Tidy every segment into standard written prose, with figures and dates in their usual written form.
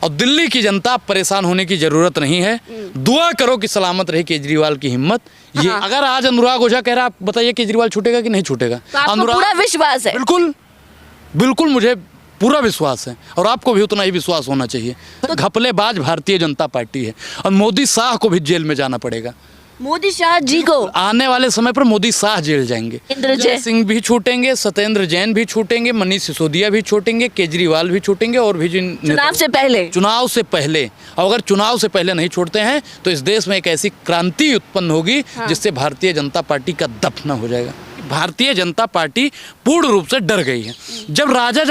और दिल्ली की जनता परेशान होने की जरूरत नहीं है। दुआ करो कि सलामत रहे केजरीवाल की हिम्मत। ये अगर आज अनुराग ओझा कह रहा है, आप बताइए केजरीवाल छूटेगा कि नहीं छूटेगा? तो आपको पूरा विश्वास है? बिल्कुल बिल्कुल, मुझे पूरा विश्वास है और आपको भी उतना ही विश्वास होना चाहिए। तो घपलेबाज भारतीय जनता पार्टी है और मोदी शाह को भी जेल में जाना पड़ेगा। मोदी शाह जी को आने वाले समय पर मोदी शाह जेल जाएंगे। जय सिंह भी छूटेंगे, सत्येंद्र जैन भी छूटेंगे, मनीष सिसोदिया भी छूटेंगे, केजरीवाल भी छूटेंगे और भी जिन चुनाव से पहले। और अगर चुनाव से पहले नहीं छोड़ते हैं तो इस देश में एक ऐसी क्रांति उत्पन्न होगी जिससे भारतीय जनता पार्टी का दफन हो जाएगा। भारतीय जनता पार्टी पूर्ण रूप से डर गई है। जब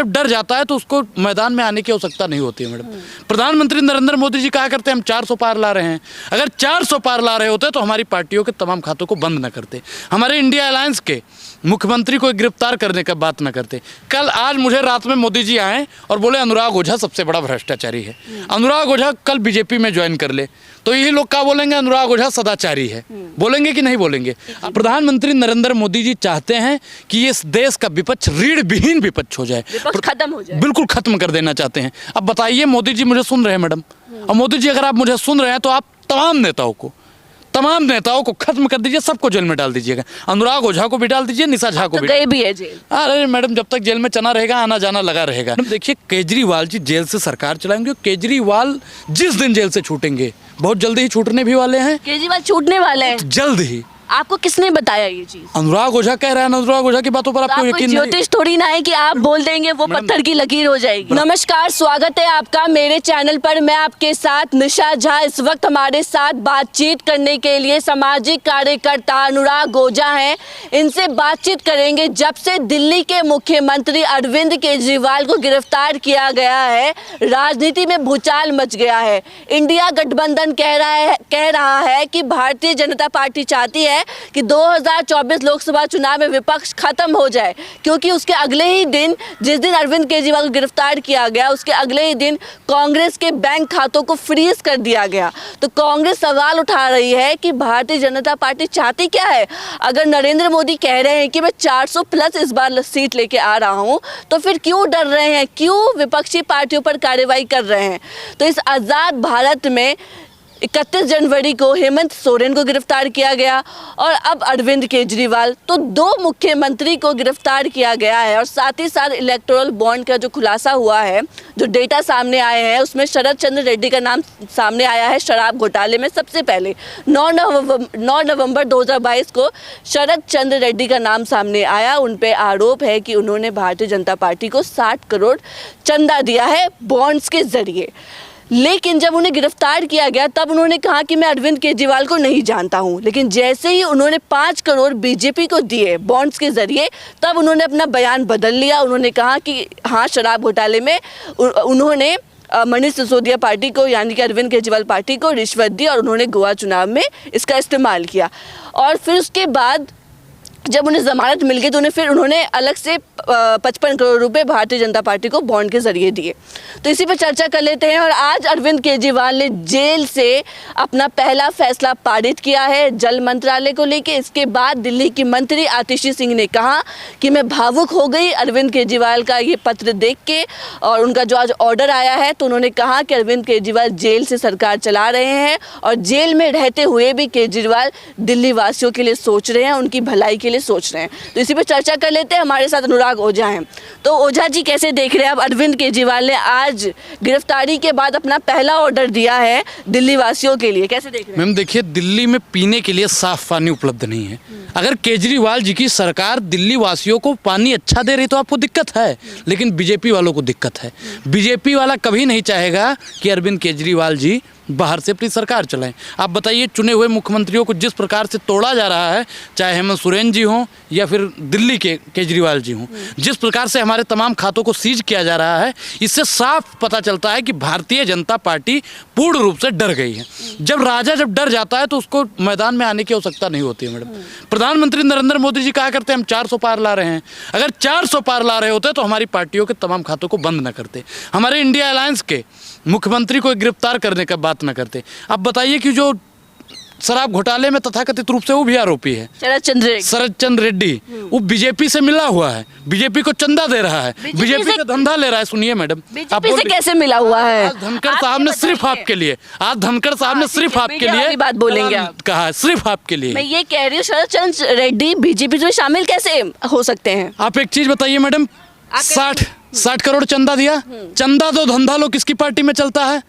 डर जाता है तो उसको मैदान में आने की आवश्यकता नहीं होती है। मैडम, प्रधानमंत्री नरेंद्र मोदी जी कहा करते हैं हम 400 पार ला रहे हैं। अगर 400 पार ला रहे होते तो हमारी पार्टियों के तमाम खातों को बंद न करते, हमारे इंडिया अलायंस के मुख्यमंत्री को गिरफ्तार करने का बात न करते। आज मुझे रात में मोदी जी आए और बोले अनुराग ओझा सबसे बड़ा भ्रष्टाचारी है। अनुराग ओझा कल बीजेपी में ज्वाइन कर ले तो यही लोग क्या बोलेंगे? अनुराग ओझा सदाचारी है। बोलेंगे कि नहीं बोलेंगे? प्रधानमंत्री नरेंद्र मोदी जी चाहते हैं कि इस देश का विपक्ष रीढ़ विहीन विपक्ष हो जाए, खत्म हो जाए, बिल्कुल खत्म कर देना चाहते हैं। अब बताइए, मोदी जी मुझे सुन रहे हैं मैडम, और मोदी जी अगर आप मुझे सुन रहे हैं तो आप तमाम नेताओं को खत्म कर दीजिए, सबको जेल में डाल दीजिएगा। अनुराग ओझा को भी डाल दीजिए, निशा झा को भी है जेल। अरे मैडम, जब तक जेल में चना रहेगा आना जाना लगा रहेगा। देखिए, केजरीवाल जी जेल से सरकार चलाएंगे। केजरीवाल जिस दिन जेल से छूटेंगे, बहुत जल्दी ही छूटने भी वाले हैं। केजरीवाल छूटने वाले हैं जल्द ही। आपको किसने बताया ये चीज? अनुराग ओझा कह रहा है। अनुराग ओझा की बातों पर आपको यकीन नहीं? ज्योतिष थोड़ी ना है कि आप बोल देंगे वो पत्थर की लकीर हो जाएगी। नमस्कार, स्वागत है आपका मेरे चैनल पर। मैं आपके साथ निशा झा। इस वक्त हमारे साथ बातचीत करने के लिए सामाजिक कार्यकर्ता अनुराग ओझा हैं। इनसे बातचीत करेंगे। जब से दिल्ली के मुख्यमंत्री अरविंद केजरीवाल को गिरफ्तार किया गया है, राजनीति में भूचाल मच गया है। इंडिया गठबंधन कह रहा है कि भारतीय जनता पार्टी चाहती है कि 2024 लोकसभा चुनाव में विपक्ष खत्म हो जाए, क्योंकि उसके अगले ही दिन, जिस दिन अरविंद केजरीवाल को गिरफ्तार किया गया, उसके अगले ही दिन कांग्रेस के बैंक खातों को फ्रीज कर दिया गया। तो कांग्रेस सवाल उठा रही है कि भारतीय जनता पार्टी चाहती क्या है। अगर नरेंद्र मोदी कह रहे हैं कि मैं 400 प्लस इस बार सीट लेके आ रहा हूं, तो फिर क्यों डर रहे हैं, क्यों विपक्षी पार्टियों पर कार्रवाई कर रहे हैं? तो इस आज़ाद भारत में 31 जनवरी को हेमंत सोरेन को गिरफ्तार किया गया और अब अरविंद केजरीवाल, तो 2 मुख्यमंत्री को गिरफ्तार किया गया है। और साथ ही साथ इलेक्टोरल बॉन्ड का जो खुलासा हुआ है, जो डेटा सामने आए हैं, उसमें शरद चंद्र रेड्डी का नाम सामने आया है। शराब घोटाले में सबसे पहले 9 नवंबर 2022 को शरद चंद्र रेड्डी का नाम सामने आया। उन पे आरोप है कि उन्होंने भारतीय जनता पार्टी को 60 करोड़ चंदा दिया है बॉन्ड्स के जरिए। लेकिन जब उन्हें गिरफ्तार किया गया तब उन्होंने कहा कि मैं अरविंद केजरीवाल को नहीं जानता हूं। लेकिन जैसे ही उन्होंने 5 करोड़ बीजेपी को दिए बॉन्ड्स के जरिए, तब उन्होंने अपना बयान बदल लिया। उन्होंने कहा कि हाँ, शराब घोटाले में उन्होंने मनीष सिसोदिया पार्टी को, यानी कि अरविंद केजरीवाल पार्टी को रिश्वत दी और उन्होंने गोवा चुनाव में इसका इस्तेमाल किया। और फिर उसके बाद जब उन्हें जमानत मिल गई तो उन्होंने अलग से 55 करोड़ रुपए भारतीय जनता पार्टी को बॉन्ड के जरिए दिए। तो इसी पर चर्चा कर लेते हैं। और आज अरविंद केजरीवाल ने जेल से अपना पहला फैसला पारित किया है जल मंत्रालय को लेके। इसके बाद दिल्ली की मंत्री आतिशी सिंह ने कहा कि मैं भावुक हो गई अरविंद केजरीवाल का ये पत्र देख के, और उनका जो आज ऑर्डर आया है, तो उन्होंने कहा कि अरविंद केजरीवाल जेल से सरकार चला रहे हैं और जेल में रहते हुए भी केजरीवाल दिल्ली वासियों के लिए सोच रहे हैं, उनकी भलाई के लिए सोच रहे हैं। तो इसी पर चर्चा कर लेते हैं। हमारे साथ अनुराग ओझा हैं। तो ओझा जी, कैसे देख रहे हैं अब अरविंद केजरीवाल ने आज गिरफ्तारी के बाद अपना पहला ऑर्डर दिया है दिल्ली वासियों के लिए, कैसे देख रहे हैं? मैम देखिए, दिल्ली में पीने के लिए साफ पानी उपलब्ध नहीं है। अगर केजरीवाल जी की सरकार दिल्ली वासियों को पानी अच्छा दे रही तो आपको दिक्कत है, लेकिन बीजेपी वालों को दिक्कत है। बीजेपी वाला कभी नहीं चाहेगा कि अरविंद केजरीवाल जी बाहर से अपनी सरकार चलाएं। आप बताइए, चुने हुए मुख्यमंत्रियों को जिस प्रकार से तोड़ा जा रहा है, चाहे हेमंत सोरेन जी हों या फिर दिल्ली के केजरीवाल जी हों, जिस प्रकार से हमारे तमाम खातों को सीज किया जा रहा है, इससे साफ पता चलता है कि भारतीय जनता पार्टी पूर्ण रूप से डर गई है। जब डर जाता है तो उसको मैदान में आने की आवश्यकता नहीं होती है। मैडम, प्रधानमंत्री नरेंद्र मोदी जी कहा करते हैं हम 400 पार ला रहे हैं। अगर 400 पार ला रहे होते तो हमारी पार्टियों के तमाम खातों को बंद न करते, हमारे इंडिया अलायंस के मुख्यमंत्री को गिरफ्तार करने का बात न करते। अब बताइए कि जो शराब घोटाले में तथाकथित रूप से वो भी आरोपी है, शरद चंद्र रेड्डी। वो बीजेपी से मिला हुआ है, बीजेपी को चंदा दे रहा है, बीजेपी का धंधा ले रहा है। सुनिए मैडम, बीजेपी से कैसे मिला हुआ है? आज धनखड़ साहब ने सिर्फ आपके लिए, आज धनखड़ साहब ने सिर्फ आपके लिए बात बोलेंगे आप। कहा है, सिर्फ आपके लिए। मैं ये कह रही हूँ, शरद चंद्र रेड्डी बीजेपी में शामिल कैसे हो सकते हैं? आप एक चीज बताइए मैडम, 60 करोड़ चंदा दिया, चंदा दो धंधा लो किसकी पार्टी में चलता है?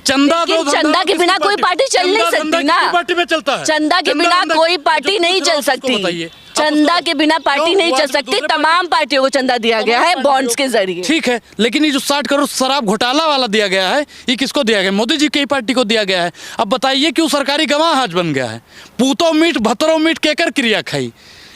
चंदा दो चंदा के बिना कोई पार्टी चल नहीं सकती ना। पार्टी में चलता है, चंदा के बिना कोई पार्टी नहीं चल सकती। चंदा के बिना पार्टी नहीं चल सकती। तमाम पार्टियों को चंदा दिया गया है बॉन्ड्स के जरिए। ठीक है, लेकिन ये जो 60 करोड़ शराब घोटाला वाला दिया गया है, ये किसको दिया गया? मोदी जी की पार्टी को दिया गया है। अब बताइए क्यों सरकारी गवाह आज बन गया है? पूतो मीठ भतरो मीठ कहकर क्रिया खाई,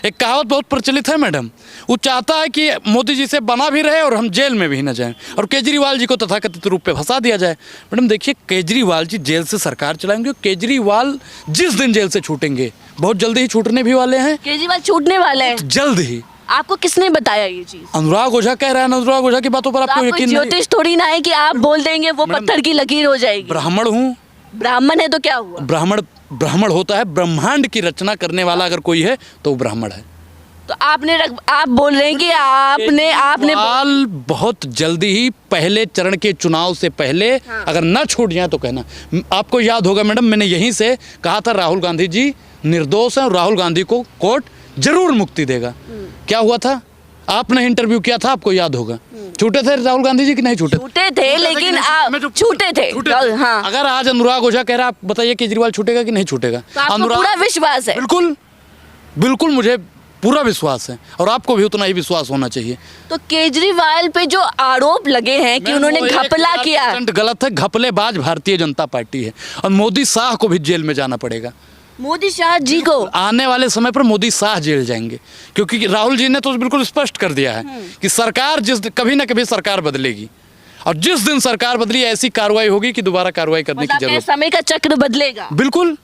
एक कहावत बहुत प्रचलित है मैडम। वो चाहता है कि मोदी जी से बना भी रहे और हम जेल में भी न जाएं, और केजरीवाल जी को तथाकथित रूप पे फंसा दिया जाए। मैडम देखिए, केजरीवाल जी जेल से सरकार चलाएंगे। केजरीवाल जिस दिन जेल से छूटेंगे, बहुत जल्दी ही छूटने भी वाले हैं। केजरीवाल छूटने वाले हैं जल्द ही। आपको किसने बताया ये चीज? अनुराग ओझा कह रहा है। अनुराग ओझा की बातों पर आपको यकीन नहीं? ज्योतिष थोड़ी ना है कि आप बोल देंगे वो पत्थर की लकीर हो जाएगी। ब्राह्मण हूँ। ब्राह्मण है तो क्या हुआ? ब्राह्मण होता है, ब्रह्मांड की रचना करने वाला अगर कोई है तो वो ब्राह्मण है। तो आप बोल रहे हैं कि आपने बहुत जल्दी ही पहले चरण के चुनाव से पहले अगर न छूट जाए तो कहना। आपको याद होगा मैडम, मैंने यहीं से कहा था राहुल गांधी जी निर्दोष हैं और राहुल गांधी को कोर्ट जरूर मुक्ति देगा। क्या हुआ था? आपने इंटरव्यू किया था, आपको याद होगा। छूटे थे राहुल गांधी जी कि नहीं छूटे? छूटे थे, लेकिन आप छूटे थे। हाँ। अगर आज अनुराग ओझा कह रहा है, आप बताइए केजरीवाल छूटेगा कि नहीं छूटेगा? आपको पूरा विश्वास है? बिल्कुल बिल्कुल, मुझे पूरा विश्वास है और आपको भी उतना ही विश्वास होना चाहिए। तो केजरीवाल पे जो आरोप लगे हैं कि उन्होंने घपला किया, गलत है। घपलेबाज भारतीय जनता पार्टी है और मोदी शाह को भी जेल में जाना पड़ेगा। मोदी शाह जी को आने वाले समय पर मोदी शाह जेल जाएंगे, क्योंकि राहुल जी ने तो बिल्कुल स्पष्ट कर दिया है कि सरकार कभी ना कभी सरकार बदलेगी, और जिस दिन सरकार बदली ऐसी कार्रवाई होगी कि दोबारा कार्रवाई करने की जरूरत। समय का चक्र बदलेगा। बिल्कुल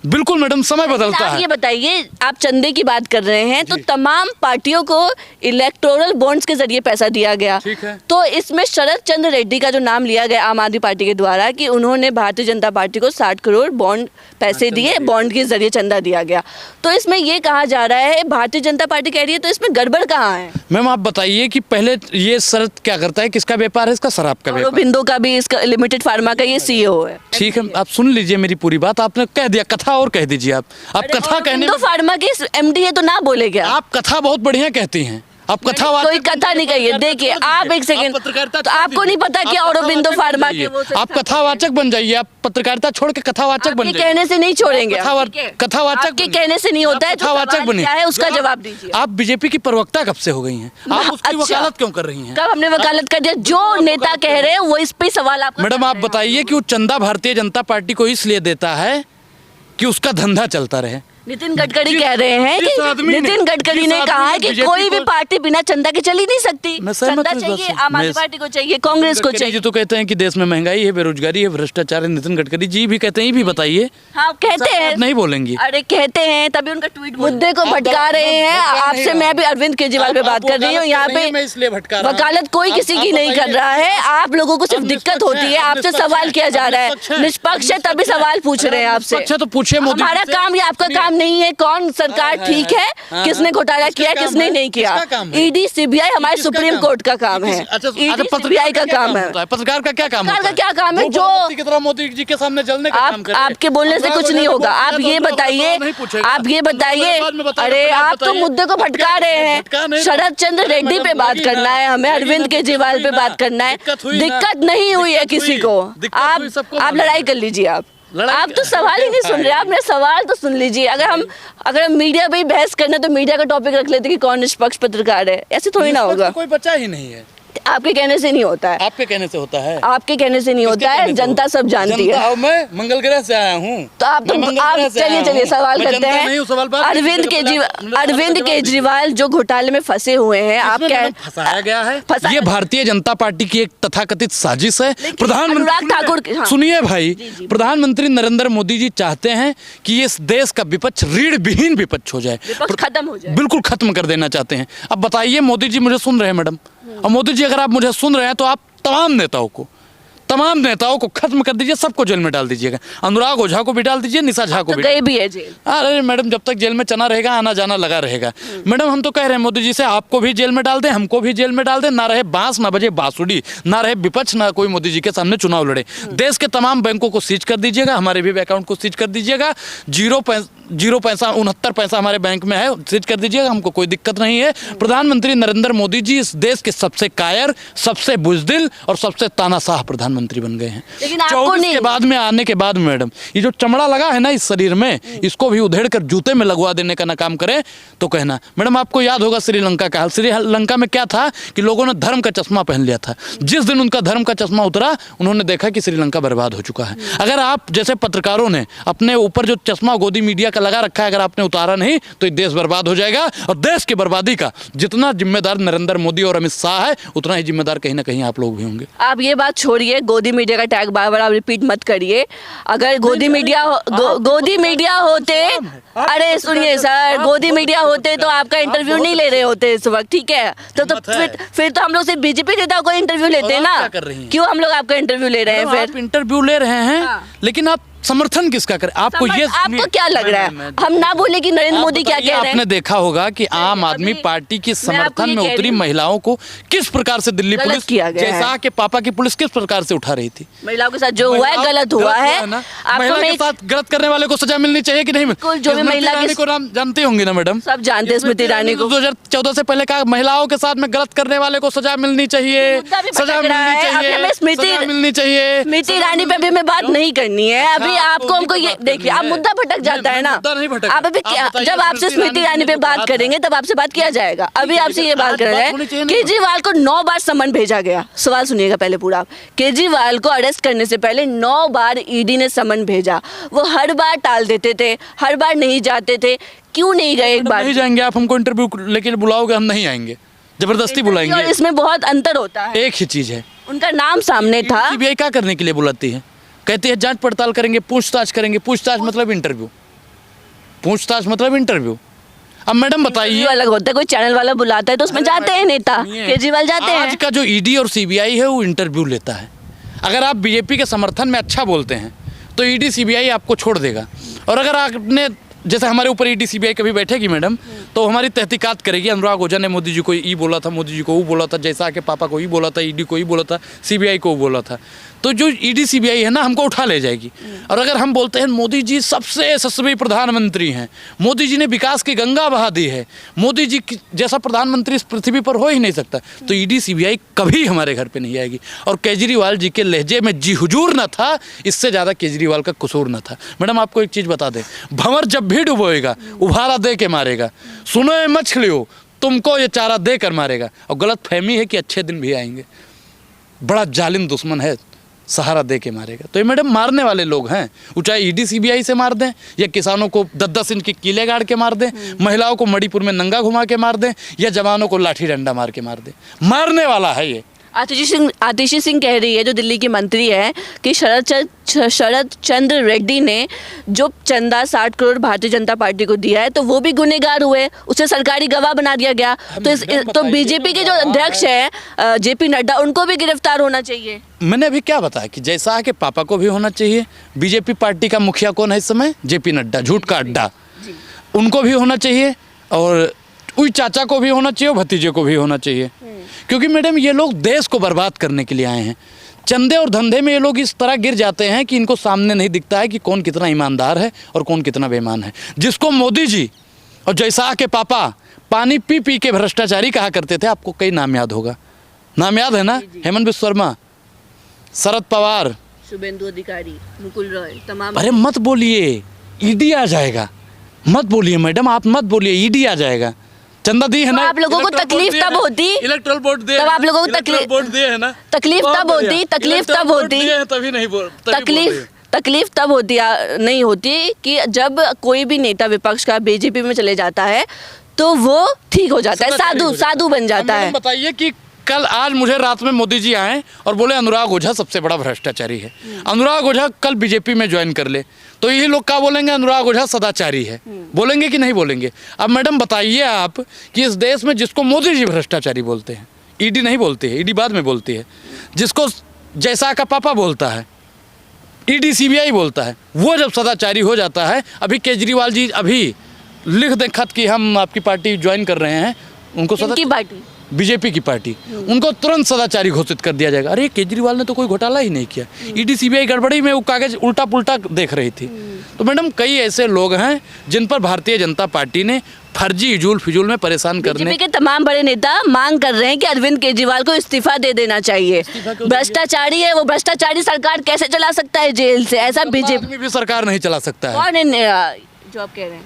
बिल्कुल मैडम, समय बदलता है। ये बताइए, आप चंदे की बात कर रहे हैं, तो तमाम पार्टियों को इलेक्टोरल बॉन्ड्स के जरिए पैसा दिया गया। ठीक है। तो इसमें शरद चंद्र रेड्डी का जो नाम लिया गया आम आदमी पार्टी के द्वारा कि उन्होंने भारतीय जनता पार्टी को 60 करोड़ बॉन्ड पैसे दिए, बॉन्ड के जरिए चंदा दिया गया। तो इसमें ये कहा जा रहा है, भारतीय जनता पार्टी कह रही है, तो इसमें गड़बड़ कहाँ है? मैम आप बताइए कि पहले ये शरद क्या करता है? किसका व्यापार है इसका? शराब का व्यापार। बिंदु का भी, इसका लिमिटेड फार्मा का ये CEO है। ठीक है, आप सुन लीजिए मेरी पूरी बात। आपने कह दिया, कथा और कह दीजिए। आप कथा कहने, फार्मा के MD है तो ना बोले क्या? आप कथा बहुत बढ़िया कहती हैं। आप कथा कोई कथा नहीं कही है। देखिए आप एक सेकंड, तो आपको नहीं पता कि औरोबिंदो फार्मा के वो आप कथावाचक बन जाइए। आप पत्रकारिता छोड़ के कथावाचक बन जाइए। कहने से नहीं छोड़ेंगे। कथावाचक के कहने से नहीं होता है। कथावाचक बने, क्या है उसका जवाब दीजिए। आप बीजेपी की प्रवक्ता कब से हो गई हैं? आप उसकी वकालत क्यों कर रही हैं? कब हमने वकालत कर दिया? जो नेता कह रहे हैं वो इस पे सवाल आप। मैडम आप बताइए कि वो चंदा भारतीय जनता पार्टी को इसलिए देता है कि उसका धंधा चलता रहे। नितिन गडकरी कह रहे हैं कि नितिन गडकरी ने कहा है कि कोई भी पार्टी बिना चंदा के चल ही नहीं सकती। चंदा चाहिए, आम आदमी पार्टी को चाहिए, कांग्रेस को चाहिए। जी तो कहते हैं कि देश में महंगाई है, बेरोजगारी है, भ्रष्टाचार है। नितिन गडकरी जी भी कहते हैं, भी बताइए। हाँ कहते हैं, नहीं बोलेंगी। अरे कहते हैं, तभी उनका ट्वीट मुद्दे को भटका रहे हैं। आपसे मैं भी अरविंद केजरीवाल पे बात कर रही हूँ। यहाँ पे वकालत कोई किसी की नहीं कर रहा है। आप लोगों को सिर्फ दिक्कत होती है, आपसे सवाल किया जा रहा है। निष्पक्ष है तभी सवाल पूछ रहे हैं आपसे। अच्छा तो पूछे मोदी। हमारा काम या आपका काम नहीं है कौन सरकार ठीक है, किसने घोटाला किया, किसने नहीं किया। ED CBI हमारे सुप्रीम कोर्ट का काम है। ED CBI का काम है। पत्रकार का क्या काम है? पत्रकार का क्या काम है? जो मोदी जी के सामने जलने का काम करे। आपके बोलने से कुछ नहीं होगा। आप ये बताइए, अरे आप तो मुद्दे को भटका रहे हैं। शरद चंद्र रेड्डी पे बात करना है हमें, अरविंद केजरीवाल पे बात करना है। दिक्कत नहीं हुई है किसी को। आप लड़ाई कर लीजिए। आप तो सवाल ही नहीं सुन रहे। आप मेरा सवाल तो सुन लीजिए। अगर हम मीडिया पे ही बहस करना तो मीडिया का टॉपिक रख लेते कि कौन निष्पक्ष पत्रकार है। ऐसे थोड़ी ना होगा। कोई बचा ही नहीं है। आपके कहने से नहीं होता है। आपके कहने से होता है। आपके कहने से नहीं होता है। जनता सब जानती है। मैं मंगल ग्रह से आया हूँ। तो आप चलिए सवाल करते हैं। अरविंद केजरीवाल जो घोटाले में फंसे हुए हैं, आप क्या फंसाया गया है? ये भारतीय जनता पार्टी की एक तथाकथित साजिश है। अनुराग ठाकुर, सुनिए भाई, प्रधानमंत्री नरेंद्र मोदी जी चाहते हैं कि इस देश का विपक्ष रीढ़ विहीन विपक्ष हो जाए, खत्म हो जाए, बिल्कुल खत्म कर देना चाहते हैं। अब बताइए, मोदी जी मुझे सुन रहे हैं मैडम, और मोदी जी अगर आप मुझे सुन रहे हैं तो आप तमाम नेताओं को, तमाम नेताओं को खत्म कर दीजिए, सबको जेल में डाल दीजिएगा। अनुराग ओझा को भी डाल दीजिए, निशा झा को भी। गए भी है जेल। अरे मैडम, जब तक जेल में चना रहेगा आना जाना लगा रहेगा। मैडम हम तो कह रहे हैं मोदी जी से, आपको भी जेल में डाल दें, हमको भी जेल में डाल दें, ना रहे बांस ना बजे बांसुरी, ना रहे विपक्ष, ना कोई मोदी जी के सामने चुनाव लड़े। देश के तमाम बैंकों को सीज कर दीजिएगा, हमारे भी अकाउंट को सीज कर दीजिएगा। 0 पैसा 69 पैसा हमारे बैंक में है, सीज कर दीजिएगा, हमको कोई दिक्कत नहीं है। प्रधानमंत्री नरेंद्र मोदी जी इस देश के सबसे कायर, सबसे बुजदिल और सबसे तानाशाह प्रधानमंत्री बन गए हैं। लेकिन आपको 24 नहीं, के बाद में आने के बाद मैडम, ये जो चमड़ा लगा है ना इस शरीर में, इसको भी उधेड़ कर जूते में लगवा देने का ना काम करें तो कहना। मैडम आपको याद होगा श्रीलंका का हाल। श्रीलंका में क्या था कि लोगों ने धर्म का चश्मा पहन लिया था। जिस दिन उनका धर्म का चश्मा उतरा, उन्होंने देखा कि श्रीलंका बर्बाद हो चुका है। अगर आप जैसे पत्रकारों ने अपने ऊपर जो चश्मा गोदी मीडिया का लगा रखा है, अगर आपने उतारा नहीं तो ये देश बर्बाद हो जाएगा। और देश की बर्बादी का जितना जिम्मेदार नरेंद्र मोदी और अमित शाह है, उतना ही जिम्मेदार कहीं ना कहीं आप लोग भी होंगे। आप ये बात छोड़िए, गोदी मीडिया का टैग बार बार आप रिपीट मत करिए। अगर गोदी मीडिया होते, अरे सुनिए सर, गोदी मीडिया होते तो आपका इंटरव्यू नहीं ले रहे होते इस वक्त, ठीक है? तो फिर तो हम लोग सिर्फ बीजेपी नेताओं को इंटरव्यू लेते हैं ना। क्यों हम लोग आपका इंटरव्यू ले रहे हैं? फिर आप इंटरव्यू ले रहे हैं, लेकिन आप समर्थन किसका करें? आपको आपको क्या लग रहा है? हम ना बोले कि नरेंद्र मोदी क्या कह रहे हैं? आपने देखा होगा कि आम आदमी पार्टी की समर्थन में उतरी महिलाओं को किस प्रकार से दिल्ली पुलिस, जैसा के पापा की पुलिस किस प्रकार से उठा रही थी। महिलाओं के साथ जो हुआ है गलत हुआ है। महिला के साथ गलत करने वाले को सजा मिलनी चाहिए कि नहीं? जो भी महिला को जानती होंगी ना मैडम, सब जानते हैं स्मृति ईरानी को। 2014 से पहले कहा महिलाओं के साथ में गलत करने वाले को सजा मिलनी चाहिए, सजा मिलनी चाहिए, स्मृति ईरानी पे भी हमें बात नहीं करनी है अभी। आपको हमको ये देखिए, आप मुद्दा भटक जाता है ना। आप अभी जब आपसे स्मृति ईरानी पे बात करेंगे तब आपसे बात किया जाएगा। अभी आपसे ये बात कर रहे हैं, केजरीवाल को 9 बार समन भेजा गया। सवाल सुनिएगा पहले पूरा। केजरीवाल को अरेस्ट करने से पहले 9 बार ईडी ने समन भेजा। वो हर बार टाल देते थे, हर बार नहीं जाते थे। क्यों नहीं गए? एक बार नहीं जाएंगे आप, हमको इंटरव्यू लेके बुलाओगे, हम नहीं आएंगे, जबरदस्ती बुलाएंगे। इसमें बहुत अंतर होता है। एक ही चीज है, उनका नाम सामने था। सीबीआई क्या करने के लिए बुलाती है? कहती है जांच पड़ताल करेंगे, पूछताछ करेंगे। पूछताछ मतलब इंटरव्यू, पूछताछ मतलब इंटरव्यू। अब मैडम बताइए, अलग होता है, कोई चैनल वाला बुलाता है तो उसमें जाते हैं नेता, केजरीवाल जाते हैं। आज का जो ईडी और सीबीआई है वो इंटरव्यू लेता है। अगर आप बीजेपी के समर्थन में अच्छा बोलते हैं तो ईडी सीबीआई आपको छोड़ देगा। और अगर आपने, जैसे हमारे ऊपर ईडी सीबीआई कभी बैठेगी मैडम, तो हमारी तहकीकात करेगी। अनुराग ओझा ने मोदी जी को ई बोला था, मोदी जी को वो बोला था, जैसा के पापा को ई बोला था, ईडी को ई बोला था, सीबीआई को वो बोला था। तो जो ईडी सीबीआई है ना, हमको उठा ले जाएगी। और अगर हम बोलते हैं मोदी जी सबसे यशस्वी प्रधानमंत्री हैं, मोदी जी ने विकास की गंगा बहा दी है, मोदी जी जैसा प्रधानमंत्री इस पृथ्वी पर हो ही नहीं सकता, तो ईडी सीबीआई कभी हमारे घर पे नहीं आएगी। और केजरीवाल जी के लहजे में जी हुजूर न था, इससे ज़्यादा केजरीवाल का कसूर न था। मैडम आपको एक चीज़ बता दें, भंवर जब भी डुबोएगा उभारा दे के मारेगा। सुनो ये मछलियों, तुमको ये चारा दे कर मारेगा। और गलत फहमी है कि अच्छे दिन भी आएंगे। बड़ा जालिम दुश्मन है, सहारा दे के मारेगा। तो ये मैडम मारने वाले लोग हैं, वो चाहे ईडी सीबीआई से मार दें, या किसानों को 10-10 इंच के कीले गाड़ के मार दें, महिलाओं को मणिपुर में नंगा घुमा के मार दें, या जवानों को लाठी डंडा मार के मार दें। मारने वाला है ये। आतिशी सिंह कह रही है, जो दिल्ली की मंत्री है, कि शरद चंद्र रेड्डी ने जो चंदा 60 करोड़ भारतीय जनता पार्टी को दिया है तो वो भी गुनहगार हुए, उसे सरकारी गवाह बना दिया गया। तो बीजेपी के जो अध्यक्ष है जेपी नड्डा, उनको भी गिरफ्तार होना चाहिए। मैंने अभी क्या बताया कि जैसा के पापा को भी होना चाहिए। बीजेपी पार्टी का मुखिया कौन है इस समय? जेपी नड्डा, झूठ का अड्डा, उनको भी होना चाहिए। और उस चाचा को भी होना चाहिए, भतीजे को भी होना चाहिए। क्योंकि मैडम ये लोग देश को बर्बाद करने के लिए आए हैं। चंदे और धंधे में ये लोग इस तरह गिर जाते हैं कि इनको सामने नहीं दिखता है कि कौन कितना ईमानदार है और कौन कितना बेईमान है। जिसको मोदी जी और जैसा के पापा पानी पी पी के भ्रष्टाचारी कहा करते थे, आपको कई नाम याद होगा। नाम याद है ना? हेमंत बिस्वा शर्मा, शरद पवार, शुभेंदु अधिकारी, मुकुल रॉय, तमाम। अरे मत बोलिए, ईडी आ जाएगा। मत बोलिए मैडम, आप मत बोलिए, ईडी आ जाएगा। चंदा दी है ना, आप लोगों को तकलीफ तब होती, इलेक्ट्रल बोर्ड दे, तब आप लोगों को तकलीफ बोर्ड दिए है ना, तकलीफ तब होती, तभी नहीं बोल, तकलीफ तब होती नहीं होती कि जब कोई भी नेता विपक्ष का बीजेपी में चले जाता है तो वो ठीक हो जाता है, साधु बन जाता है। बताइए कि कल आज मुझे रात में मोदी जी आए और बोले अनुराग ओझा सबसे बड़ा भ्रष्टाचारी है। अनुराग ओझा कल बीजेपी में ज्वाइन कर ले तो यही लोग क्या बोलेंगे? अनुराग ओझा सदाचारी है। बोलेंगे कि नहीं बोलेंगे? अब मैडम बताइए आप कि इस देश में जिसको मोदी जी भ्रष्टाचारी बोलते हैं, ईडी नहीं बोलती है, ईडी बाद में बोलती है, जिसको जैसा का पापा बोलता है, ईडी सीबीआई बोलता है, वो जब सदाचारी हो जाता है। अभी केजरीवाल जी अभी लिख दें खत कि हम आपकी पार्टी ज्वाइन कर रहे हैं, उनको किनकी पार्टी? बीजेपी की पार्टी, उनको तुरंत सदाचारी घोषित कर दिया जाएगा। अरे केजरीवाल ने तो कोई घोटाला ही नहीं किया, ईडी सीबीआई गड़बड़ी में वो कागज उल्टा पुल्टा देख रही थी। तो मैडम कई ऐसे लोग हैं जिन पर भारतीय जनता पार्टी ने फर्जी इजूल फिजूल में परेशान करने बीजेपी के तमाम बड़े नेता मांग कर रहे हैं कि अरविंद केजरीवाल को इस्तीफा दे देना चाहिए। भ्रष्टाचारी है वो, भ्रष्टाचारी सरकार कैसे चला सकता है जेल से? ऐसा बीजेपी में भी सरकार नहीं चला सकता है। कौन है जो आप कह रहे हैं?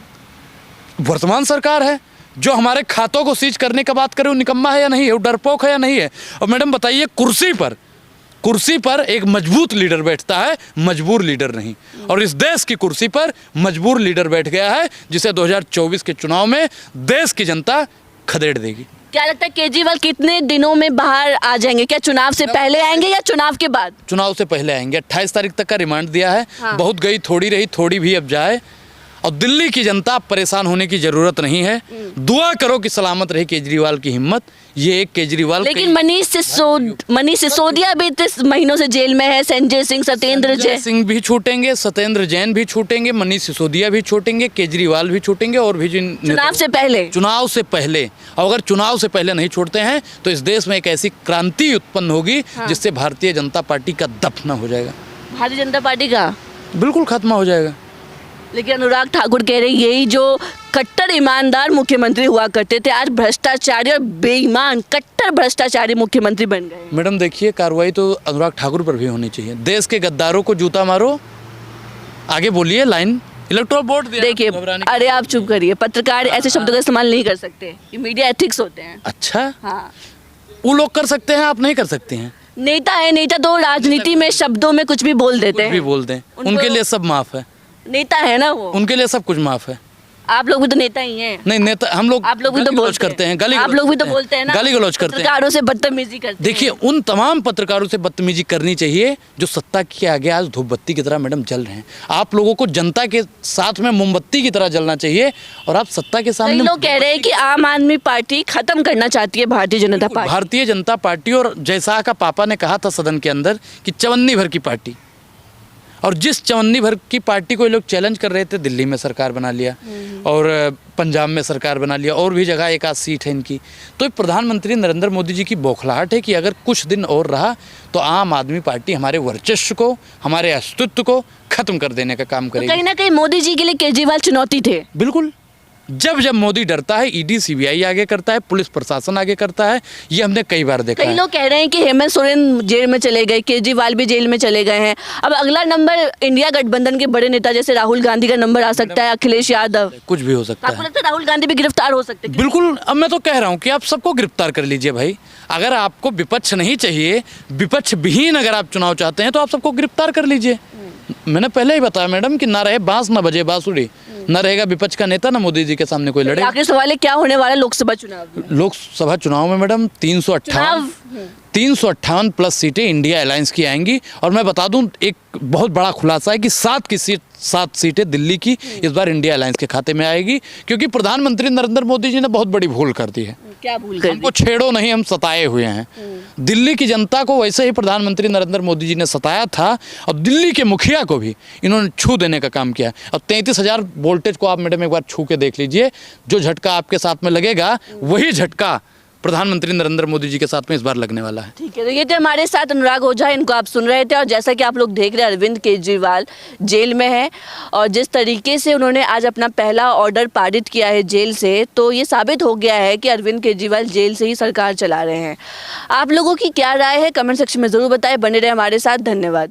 वर्तमान सरकार है जो हमारे खातों को सीज करने का बात करे, वो निकम्मा है या नहीं है, वो डरपोक है या नहीं है। और मैडम बताइए, कुर्सी पर एक मजबूत लीडर बैठता है, मजबूर लीडर नहीं। और इस देश की कुर्सी पर मजबूर लीडर बैठ गया है जिसे 2024 के चुनाव में देश की जनता खदेड़ देगी। क्या लगता है केजरीवाल कितने दिनों में बाहर आ जाएंगे? क्या चुनाव से पहले आएंगे या चुनाव के बाद? चुनाव से पहले आएंगे। 28 तारीख तक का रिमांड दिया है। हाँ। बहुत गई थोड़ी रही, थोड़ी भी अब जाए। और दिल्ली की जनता परेशान होने की जरूरत नहीं है। दुआ करो कि सलामत रहे केजरीवाल की हिम्मत। ये एक केजरीवाल, लेकिन मनीष सिसोदिया भी 30 महीनों से जेल में है। संजय सिंह, सत्येंद्र जैन भी छूटेंगे, सत्येंद्र जैन भी छूटेंगे, मनीष सिसोदिया भी छूटेंगे, केजरीवाल भी छूटेंगे, और भी जिन चुनाव से पहले। और अगर चुनाव से पहले नहीं छोड़ते हैं तो इस देश में एक ऐसी क्रांति उत्पन्न होगी जिससे भारतीय जनता पार्टी का दफना हो जाएगा। भारतीय जनता पार्टी का बिल्कुल खत्म हो जाएगा। लेकिन अनुराग ठाकुर कह रहे हैं यही जो कट्टर ईमानदार मुख्यमंत्री हुआ करते थे, आज भ्रष्टाचारी और बेईमान कट्टर भ्रष्टाचारी मुख्यमंत्री बन गए। मैडम देखिए, कार्रवाई तो अनुराग ठाकुर पर भी होनी चाहिए। देश के गद्दारों को जूता मारो, आगे बोलिए, लाइन इलेक्टोरल बोर्ड देखिए। अरे आप चुप करिए, पत्रकार ऐसे शब्दों का इस्तेमाल नहीं कर सकते, ये मीडिया एथिक्स होते हैं। अच्छा, हाँ, वो लोग कर सकते हैं, आप नहीं कर सकते हैं। नेता है, नेता तो राजनीति में शब्दों में कुछ भी बोल देते हैं, भी बोल दें, उनके लिए सब माफ है। नेता है ना वो, उनके लिए सब कुछ माफ है। आप लोग भी तो नेता ही हैं। नहीं, नेता हम लोग, आप लोग भी तो बोलते करते हैं, आप लोग भी तो बोलते हैं ना, गाली गलौज करते हैं, पत्रकारों से बदतमीजी करते हैं। देखिए, उन तमाम पत्रकारों से बदतमीजी करनी चाहिए जो सत्ता के आगे आज धूप बत्ती की तरह मैडम जल रहे हैं। आप लोगों को जनता के साथ में मोमबत्ती की तरह जलना चाहिए, और आप सत्ता के सामने। लोग कह रहे हैं कि आम आदमी पार्टी खत्म करना चाहती है भारतीय जनता पार्टी। भारतीय जनता पार्टी, और जैसा का पापा ने कहा था सदन के अंदर कि चवन्नी भर की पार्टी, और जिस चवन्नी भर की पार्टी को ये लोग चैलेंज कर रहे थे, दिल्ली में सरकार बना लिया और पंजाब में सरकार बना लिया, और भी जगह एक आध सीट है इनकी। तो प्रधानमंत्री नरेंद्र मोदी जी की बौखलाहट है कि अगर कुछ दिन और रहा तो आम आदमी पार्टी हमारे वर्चस्व को, हमारे अस्तित्व को खत्म कर देने का काम करेगी। तो कहीं ना कहीं मोदी जी के लिए केजरीवाल चुनौती थे। बिल्कुल। जब मोदी डरता है, ईडी सीबीआई आगे करता है, पुलिस प्रशासन आगे करता है, ये हमने कई बार देखा है। कई लोग कह रहे हैं कि हेमंत सोरेन जेल में चले गए, केजरीवाल भी जेल में चले गए हैं। अब अगला नंबर इंडिया गठबंधन के बड़े नेता जैसे राहुल गांधी का नंबर आ सकता है, अखिलेश यादव, कुछ भी हो सकता है। आपको लगता है राहुल गांधी भी गिरफ्तार हो सकते हैं? बिल्कुल। अब मैं तो कह रहा हूँ कि आप सबको गिरफ्तार कर लीजिए भाई। अगर आपको विपक्ष नहीं चाहिए, विपक्ष विहीन अगर आप चुनाव चाहते हैं, तो आप सबको गिरफ्तार कर लीजिए। मैंने पहले ही बताया मैडम कि ना रहे बांस ना बजे बांसुरी, ना रहेगा विपक्ष का नेता, ना मोदी जी के सामने कोई लड़े। आखिरी सवाल है, क्या होने वाला लोकसभा चुनाव में? लोकसभा चुनाव में मैडम 358 प्लस सीटें इंडिया अलायंस की आएंगी। और मैं बता दूं, एक बहुत बड़ा खुलासा है कि 7 सीटें दिल्ली की इस बार इंडिया अलायंस के खाते में आएगी, क्योंकि प्रधानमंत्री नरेंद्र मोदी जी ने बहुत बड़ी भूल कर दी है। क्या भूल कर दी? हमको छेड़ो नहीं, हम सताए हुए हैं। दिल्ली की जनता को वैसे ही प्रधानमंत्री नरेंद्र मोदी जी ने सताया था, और दिल्ली के मुखिया को भी इन्होंने छू देने का काम किया। और 33,000 वोल्टेज को आप मैडम एक बार छू के देख लीजिए, जो झटका आपके साथ में लगेगा वही झटका प्रधानमंत्री नरेंद्र मोदी जी के साथ में इस बार लगने वाला है। ठीक है, तो ये थे हमारे साथ अनुराग ओझा, इनको आप सुन रहे थे। और जैसा कि आप लोग देख रहे हैं, अरविंद केजरीवाल जेल में है, और जिस तरीके से उन्होंने आज अपना पहला ऑर्डर पारित किया है जेल से, तो ये साबित हो गया है कि अरविंद केजरीवाल जेल से ही सरकार चला रहे हैं। आप लोगों की क्या राय है, कमेंट सेक्शन में ज़रूर बताएं। बने रहे हमारे साथ, धन्यवाद।